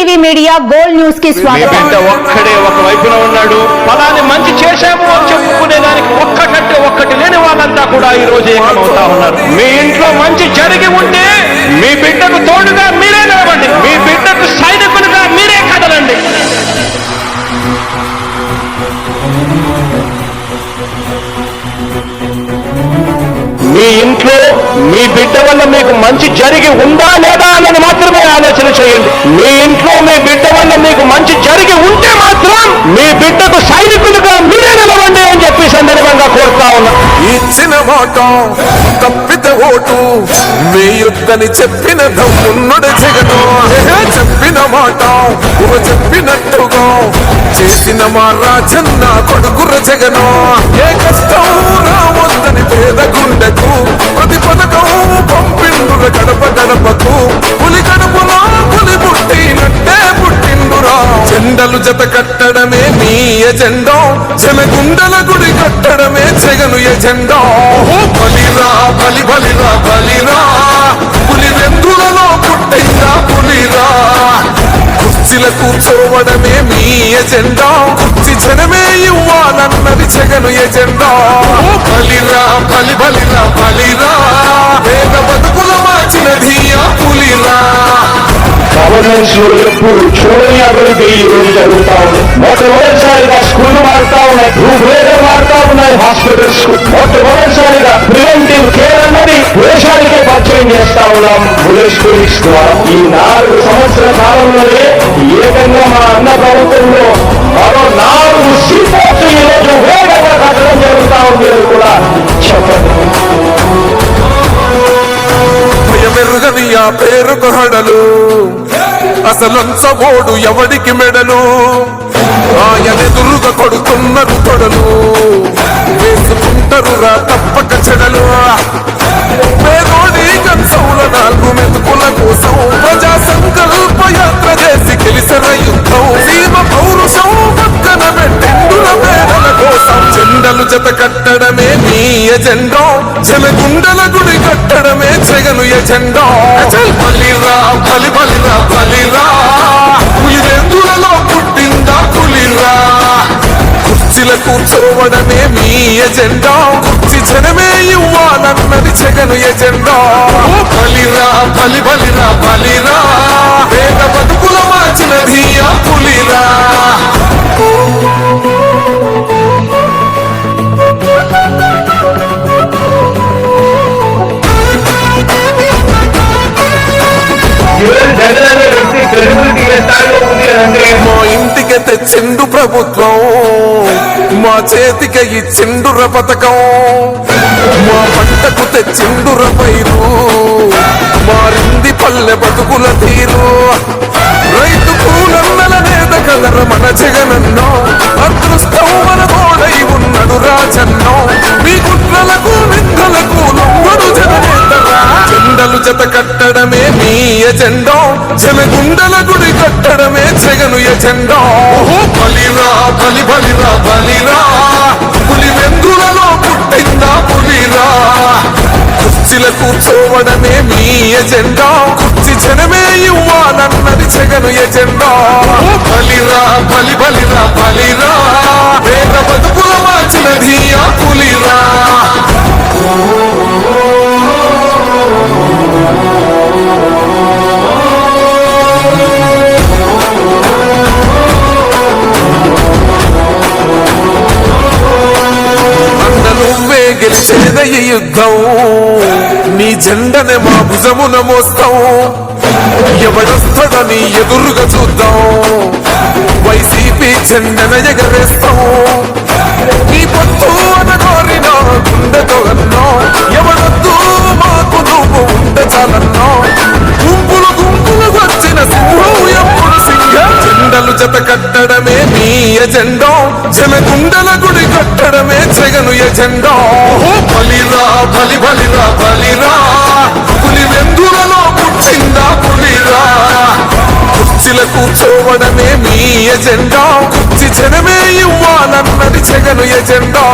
TV media gold news కి స్వాగతం. ఒక్కడే ఒక వైపున ఉన్నాడు. ఫలాన్ని మంచి చేశాము అని చెప్పుకునే దానికి ఒక్కటంటే ఒక్కటి లేని వాళ్ళంతా కూడా ఈ రోజు ఏకమవుతా ఉన్నారు. మీ ఇంట్లో మంచి జరిగి ఉంటే మీ బిడ్డకు తోడుగా మీరే నిలవండి. మీ బిడ్డకు సైనికులుగా మీరే కదలండి. మీ ఇంట్లో మీ బిడ్డ వల్ల మీకు మంచి జరిగి ఉందా లేదా అన్నది మాత్రమే ఆలోచన చేయండి. మీ ఇంట్లో మీ బిడ్డ వల్ల మీకు మంచి జరిగి ఉంటే మాత్రం మీ బిడ్డకు సైనికులుగా మీరే నిలవండి అని చెప్పి సందర్భంగా కోరుతా ఉన్నా. ఇచ్చిన మాట తప్పితే ఓటు వేయొద్దని చెప్పిన దమ్మున్నడు జగను. చెప్పిన మాట చెప్పినట్టుగా చేసిన మా రాజన్న కొడుకుర జగను. ఏ కష్టం రావద్దని పేద గుండెకు ప్రతి పథకం పంపిండుర గడప గడపకు. పులి గడపలో పులి పుట్టినట్టే పుట్టిండురా. జెండలు జత కట్టడమే మీ ఎజెండా, జనగుండల గుడి కట్టడమే జగను ఎజెండా. బలిరా బలి బలిరా బలిరా, పులి వెందులలో పుట్టిందా పులిరా. కుర్చీల కూర్చోవడమే మీ ఎజెండా, కుర్చీ జనమే ఇవ్వాలన్నది జగను ఎజెండా. బలిరా బలి బలిరా బలిరా, పేద బతుకుల మార్చినది ఆ పులిరా. గవర్నెన్స్ లో ఎప్పుడు చూడని అభివృద్ధి ఈ రోజు జరుగుతా ఉంది. మొట్టమొదటిసారిగా స్కూళ్లు మారుతా ఉన్నాయి, రూపురేఖలు మారుతా ఉన్నాయి, హాస్పిటల్స్ మొట్టమొదటిసారిగా ప్రివెంటివ్ కేర్ అన్నది దేశానికే పరిచయం చేస్తా ఉన్నాం బుల్లెట్ స్కూల్స్ ద్వారా. ఈ 4 సంవత్సరాల కాలంలోనే ఏకంగా మా అన్న ప్రభుత్వంలో మరో 4 సీపోర్ట్స్ ఈ రోజు వేగంగా కట్టడం జరుగుతా ఉంది అని కూడా చెప్పండి. మెరుగని ఆ పేరుకు హడలు, అసలంచబోడు ఎవడికి మెడలు. ఆయనెదురుగా కొడుతున్నారు తొడలు, వేసుకుంటారు రా తప్పక చెడలు. పేదోడి కంచంల 4 మెతుకుల కోసం ప్రజా సంకల్ప యాత్ర చేసి గెలిసిన యుద్ధం. సీమ పౌరుషం పక్కన పెట్టిండుల పేదల కోసం. జెండలు జత కట్టడమే మీ ఎజెండా, జనగుండల గుడి కట్టడమే జగను ఎజెండా. బలిరా బలి బలిరా బలిరా, పులి వెందులలో పుట్టిందా పులిరా. కుర్చీల కూర్చోవడమే మీ ఎజెండా, కుర్చీ జనమే ఇవ్వాలన్నది జగను ఎజెండా. బలిరా బలి బలిరా బలిరా, పేద బతుకుల మార్చినది ఆ పులిరా. మా ఇంటికి తెచ్చిండు ప్రభుత్వం, మా చేతికి ఇచ్చిండుర పథకం. మా పంటకు తెచ్చిండుర పైరు, మారింది పల్లె బతుకుల తీరు. రైతు కూలన్నల నేత కదర మన జగనన్నో, అదృష్టం మన తోడై ఉన్నడు రాజన్నో. మీ కుట్రలకు నిందలకు లొంగడు జననేతరా. జెండలు జత కట్టడమే మీ ఎజెండా, జనగుండల గుడి కట్టడమే జగను ఎజెండా. బలిరా బలి బలిరా బలిరా, పులి వెందులలో పుట్టిందా పులిరా. కుర్చీల కూర్చోవడమే మీ ఎజెండా, కుర్చీ జనమే ఇవ్వాలన్నది జగను ఎజెండా. బలిరా బలి బలిరా బలిరా, పేద బతుకుల మార్చినది ఆ పులిరా. గెలిచేద ఈ యుద్ధం, నీ జెండనే మా భుజమున మోస్తాం. ఎవడొస్తాడని ఎదురుగా చూద్దాం, వైసీపీ జెండన ఎగరేస్తాం. నీ పొత్తు అనగోరినా గుండెతో అన్నో, ఎవడొద్దు మాకు నువ్వు ఉండే చాలన్నో. గుంపులు గుంపులు వచ్చిన సింహం ఎప్పుడు సింహం. జెండలు జత కట్టడమే మీ ఎజెండా, జనగుండల గుడి కట్టడమే జగను ఎజెండా. బలిరా బలి బలిరా బలిరా, పులి వెందులలో పుట్టిందా పులిరా. కుర్చీల కూర్చోవడమే మీ ఎజెండా, కుర్చీ జనమే ఇవ్వాలన్నది జగను ఎజెండా.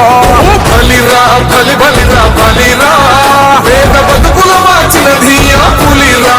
బలిరా బలి బలిరా బలిరా, పేద బతుకుల మార్చినది ఆ పులిరా.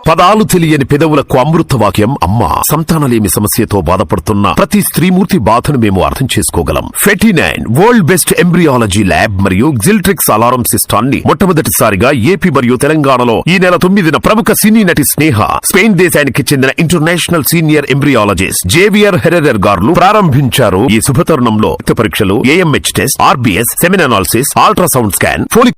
పదాలు తెలియని పెదవులకు అమృత వాక్యం అమ్మా. సంతానలేమి సమస్యతో బాధపడుతున్న ప్రతి స్త్రీమూర్తి బాధను మేము అర్థం చేసుకోగలం. ఫెటినైన్ వరల్డ్ బెస్ట్ ఎంబ్రియాలజీ ల్యాబ్ మరియు జిల్ట్రిక్స్ అలారం సిస్టాన్ని మొట్టమొదటిసారిగా ఏపీ మరియు తెలంగాణలో ఈ నెల 9న ప్రముఖ సినీ నటి స్నేహ, స్పెయిన్ దేశానికి చెందిన international senior embryologist Javier Herrera గారు ప్రారంభించారు. ఈ శుభతరుణంలో రక్త పరీక్షలు, AMH test, RBS, సెమిన్ analysis, ultrasound scan, folic